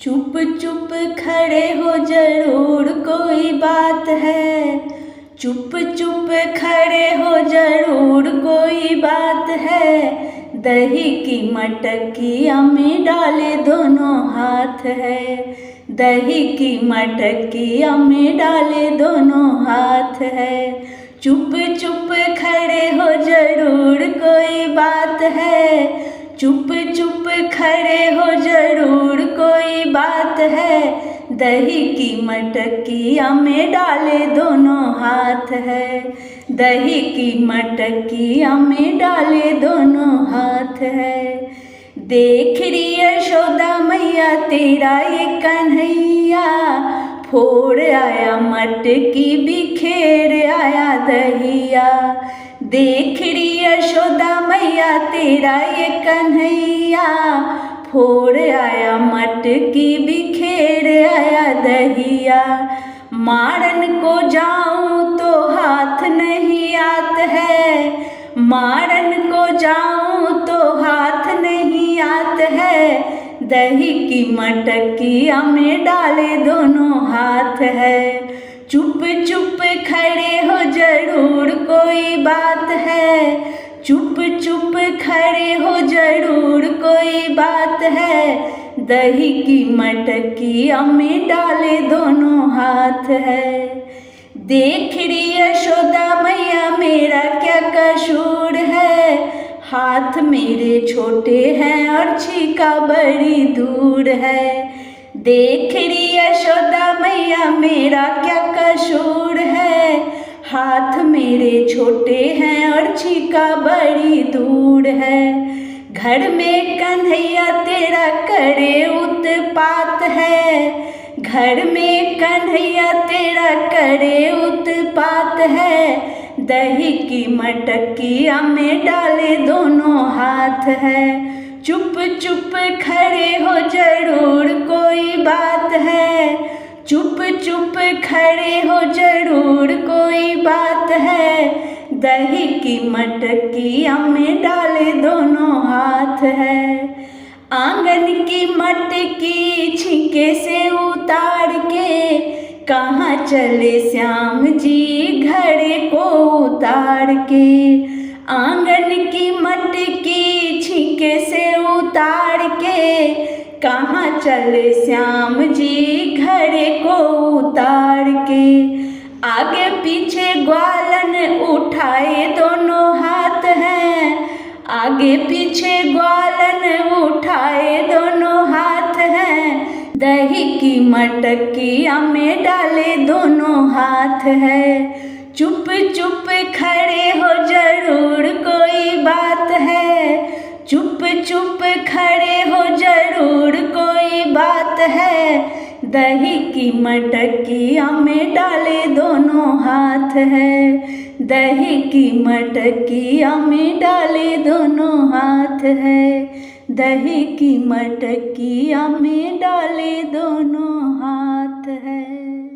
चुप चुप खड़े हो जरूर कोई बात है, चुप चुप खड़े हो जरूर कोई बात है। दही की मटकिया में डाले दोनों हाथ है, दही की मटकिया में डाले दोनों हाथ है। चुप चुप खड़े हो जरूर कोई बात है, चुप चुप खड़े हो जरूर कोई बात है। दही की मटकिया में डाले दोनों हाथ है, दही की मटकिया में डाले दोनों हाथ है। देख रही यशोदा मैया तेरा ये कन्हैया, फोड़ आया मटकी बिखेर आया दहिया। देख रही यशोदा मैया तेरा ये कन्हैया, फोड़ आया मटकी बिखेर आया दहिया। मारन को जाऊं तो हाथ नहीं आत है, मारन को जाऊं तो हाथ नहीं आत है। दही की मटकिया में डाले दोनों हाथ है। चुप चुप खड़े हो जरूर कोई बात है, चुप चुप खड़े हो जरूर कोई बात है। दही की मटकिया में डाले दोनों हाथ है। देख रही यशोदा मैया मेरा क्या कसूर है, हाथ मेरे छोटे हैं और छीका बड़ी दूर है। देख रही यशोदा मैया मेरा क्या कसूर है, हाथ मेरे छोटे हैं और छीका बड़ी दूर है। घर में कन्हैया तेरा करे उत्पात है, घर में कन्हैया तेरा करे उत्पात है। दही की मटकिया में डाले दोनों हाथ है। चुप चुप खड़े हो जरूर कोई बात है, चुप चुप खड़े हो जरूर कोई बात है। दही की मटकिया में डाले दोनों हाथ है। आंगन की मटकी छींके से उतार के, कहाँ चले श्याम जी घड़े को उतार के। आंगन की मटकी छींके से उतार के, कहाँ चले श्याम जी घड़े को उतार के। आगे पीछे ग्वालन उठाए दोनों हाथ हैं, आगे पीछे ग्वालन उठाए दोनों हाथ हैं। दही की मटकिया में डाले दोनों हाथ है। चुप चुप खड़े हो जरूर कोई बात है, चुप चुप खड़े हो जरूर कोई बात है। दही की मटकिया में डाले दोनों हाथ है, दही की मटकिया में डाले दोनों हाथ है। दही की मटकिया में डाले दोनों हाथ है।